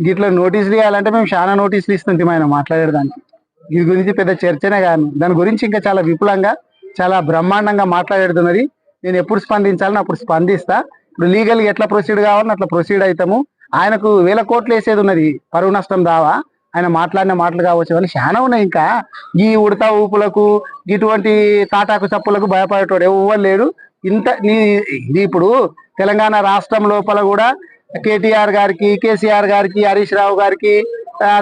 గిట్లా నోటీసులు ఇవ్వాలంటే మేము చాలా నోటీసులు ఇస్తుంటాం ఆయన మాట్లాడేదానికి. దీని గురించి పెద్ద చర్చనే కాదు, దాని గురించి ఇంకా చాలా విపులంగా చాలా బ్రహ్మాండంగా మాట్లాడుతున్నది. నేను ఎప్పుడు స్పందించాలని అప్పుడు స్పందిస్తా. ఇప్పుడు లీగల్గా ఎట్లా ప్రొసీడ్ కావాలని అట్లా ప్రొసీడ్ అవుతాము. ఆయనకు 1000 కోట్లు వేసేది ఉన్నది పరువు నష్టం దావా. ఆయన మాట్లాడిన మాటలు కావచ్చు అని చాలా ఉన్నాయి. ఇంకా ఈ ఉడతా ఊపులకు ఇటువంటి తాటాకు చప్పులకు భయపడేటోడు ఎవరు లేడు. ఇది ఇప్పుడు తెలంగాణ రాష్ట్రం లోపల కూడా కేటీఆర్ గారికి, కేసీఆర్ గారికి, హరీష్ రావు గారికి,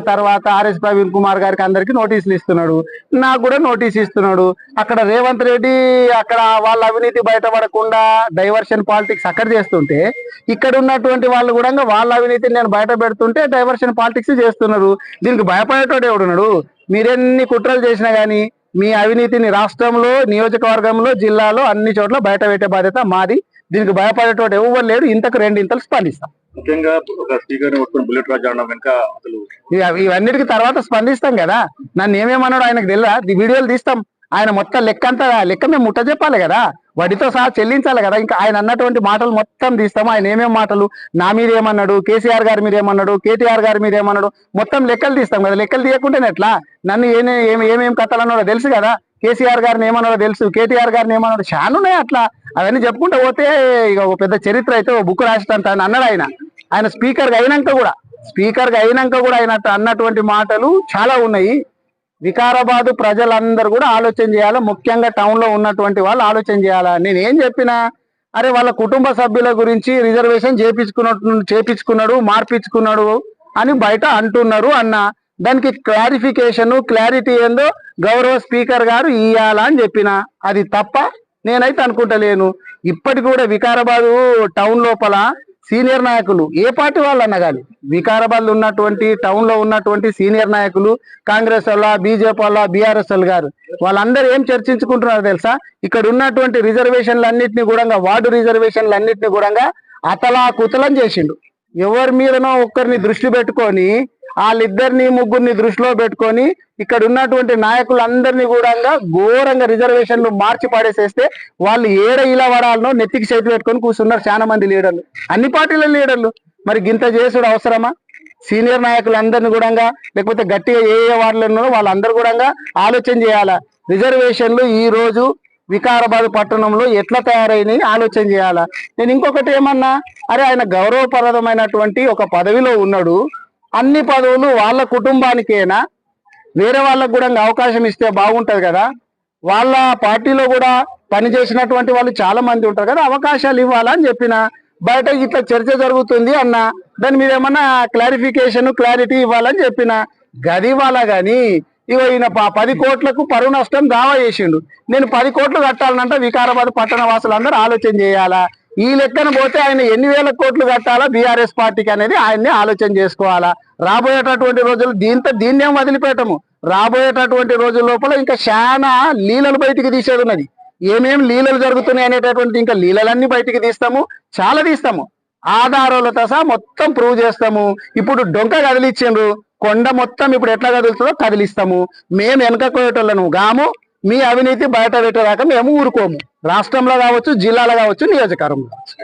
తర్వాత ఆర్ఎస్ ప్రవీణ్ కుమార్ గారికి అందరికి నోటీసులు ఇస్తున్నాడు. నాకు కూడా నోటీస్ ఇస్తున్నాడు. అక్కడ రేవంత్ రెడ్డి అక్కడ వాళ్ళ అవినీతి బయటపడకుండా డైవర్షన్ పాలిటిక్స్ అక్కడ చేస్తుంటే, ఇక్కడ ఉన్నటువంటి వాళ్ళు కూడా వాళ్ళ అవినీతిని నేను బయట పెడుతుంటే డైవర్షన్ పాలిటిక్స్ చేస్తున్నారు. దీనికి భయపడేటోడు ఎవడున్నాడు? మీరెన్ని కుట్రలు చేసినా గానీ మీ అవినీతిని రాష్ట్రంలో, నియోజకవర్గంలో, జిల్లాలో అన్ని చోట్ల బయట పెట్టే బాధ్యత మాది. దీనికి భయపడేటోడు ఎవరు లేడు. ఇంతకు 2 ఇంతలు స్పందిస్తాం. ముఖ్యంగా ఒక స్పీకర్ బుల్లెట్ రాజు వెనక అసలు ఇవన్నిటికి తర్వాత స్పందిస్తాం కదా. నన్ను ఏమేమన్నాడు ఆయనకు తెలియదా? వీడియోలు తీస్తాం. ఆయన మొత్తం లెక్క మేము ముట్ట చెప్పాలి కదా, వడ్డీతో సహా చెల్లించాలి కదా. ఇంకా ఆయన అన్నటువంటి మాటలు మొత్తం తీస్తాము. ఆయన ఏమేమి మాటలు నా మీద ఏమన్నాడు, కేసీఆర్ గారి మీద ఏమన్నాడు, కేటీఆర్ గారి మీద ఏమన్నాడు, మొత్తం లెక్కలు తీస్తాం కదా. లెక్కలు తీయకుంటేనే ఎట్లా? నన్ను ఏమేమి కథలు అన్నాడో తెలుసు కదా. కేసీఆర్ గారిని ఏమన్నాడో తెలుసు, కేటీఆర్ గారిని ఏమన్నాడు, చాలా ఉన్నాయి అట్లా. అవన్నీ చెప్పుకుంటూ పోతే ఇక ఒక పెద్ద చరిత్ర అయితే ఓ బుక్ రాసినంత అన్నాడు ఆయన స్పీకర్గా అయినాక కూడా ఆయన అన్నటువంటి మాటలు చాలా ఉన్నాయి. వికారాబాద్ ప్రజలందరూ కూడా ఆలోచన చేయాలి. ముఖ్యంగా టౌన్ లో ఉన్నటువంటి వాళ్ళు ఆలోచన చేయాలా. నేను ఏం చెప్పినా, అరే వాళ్ళ కుటుంబ సభ్యుల గురించి రిజర్వేషన్ చేపించుకున్నాడు, మార్పించుకున్నాడు అని బయట అంటున్నారు అన్న. దానికి క్లారిటీ ఏందో గౌరవ స్పీకర్ గారు ఇయ్యాలా అని చెప్పిన. అది తప్ప నేనైతే అనుకుంటలేను. ఇప్పటికి కూడా వికారాబాద్ టౌన్ లోపల సీనియర్ నాయకులు, ఏ పార్టీ వాళ్ళు అన్నా కానీ, వికారాబాద్ ఉన్నటువంటి టౌన్ లో ఉన్నటువంటి సీనియర్ నాయకులు, కాంగ్రెస్ వాళ్ళ, బీజేపీ వాళ్ళ, బీఆర్ఎస్ గారు, వాళ్ళందరూ ఏం చర్చించుకుంటున్నారు తెలుసా? ఇక్కడ ఉన్నటువంటి రిజర్వేషన్లు అన్నింటినీ కూడా, వార్డు రిజర్వేషన్లు అన్నింటినీ కూడా అతలా కుతలం చేసిండు. ఎవరి మీదనో ఒక్కరిని దృష్టి పెట్టుకొని, వాళ్ళిద్దరిని ముగ్గురిని దృష్టిలో పెట్టుకొని ఇక్కడ ఉన్నటువంటి నాయకులందరినీ కూడా ఘోరంగా రిజర్వేషన్లు మార్చి పడేసేస్తే వాళ్ళు ఏడ ఇలా పడాలనో నెత్తికి చేతి పెట్టుకొని కూర్చున్నారు చాలా మంది లీడర్లు, అన్ని పార్టీల లీడర్లు. మరి గింత చేసుడు అవసరమా? సీనియర్ నాయకులందరినీ కూడా, లేకపోతే గట్టిగా ఏ వార్డులు ఉన్నారో వాళ్ళందరూ కూడా ఆలోచన చేయాలా. రిజర్వేషన్లు ఈ రోజు వికారాబాద్ పట్టణంలో ఎట్లా తయారైనాయి ఆలోచన చేయాలా. నేను ఇంకొకటి ఏమన్నా, అరే ఆయన గౌరవప్రదమైనటువంటి ఒక పదవిలో ఉన్నాడు, అన్ని పదవులు వాళ్ళ కుటుంబానికేనా, వేరే వాళ్ళకు కూడా అవకాశం ఇస్తే బాగుంటది కదా. వాళ్ళ పార్టీలో కూడా పనిచేసినటువంటి వాళ్ళు చాలా మంది ఉంటారు కదా, అవకాశాలు ఇవ్వాలని చెప్పిన. బయట ఇట్లా చర్చ జరుగుతుంది అన్న, దాని మీద ఏమన్నా క్లారిటీ ఇవ్వాలని చెప్పిన. గది ఇవ్వాలా గాని ఇగో ఈయన 10 కోట్లకు పరువు నష్టం దావా చేసిండు. నేను 10 కోట్లు కట్టాలనంటే వికారాబాద్ పట్టణ వాసులందరూ ఆలోచన చేయాలా. ఈ లెక్కన పోతే ఆయన ఎన్ని వేల కోట్లు కట్టాలా బీఆర్ఎస్ పార్టీకి అనేది ఆయన్ని ఆలోచన చేసుకోవాలా. రాబోయేటటువంటి రోజులు దీన్నేం వదిలిపెట్టము. రాబోయేటటువంటి రోజుల లోపల ఇంకా చాలా లీలలు బయటికి తీసేది ఉన్నది. ఏమేమి లీలలు జరుగుతున్నాయి అనేటటువంటి ఇంకా లీలలన్నీ బయటికి తీస్తాము, చాలా తీస్తాము. ఆధారాలతో సహా మొత్తం ప్రూవ్ చేస్తాము. ఇప్పుడు డొంక కదిలిచ్చిండ్రు, కొండ మొత్తం ఇప్పుడు ఎట్లా కదులుతుందో కదిలిస్తాము. మేము వెనకపోయేటోళ్ళను గాము. మీ అవినీతి బయట పెట్టేదాకా మేము ఊరుకోము. రాష్ట్రంలో కావచ్చు, జిల్లాలో కావచ్చు, నియోజకవర్గంలో కావచ్చు.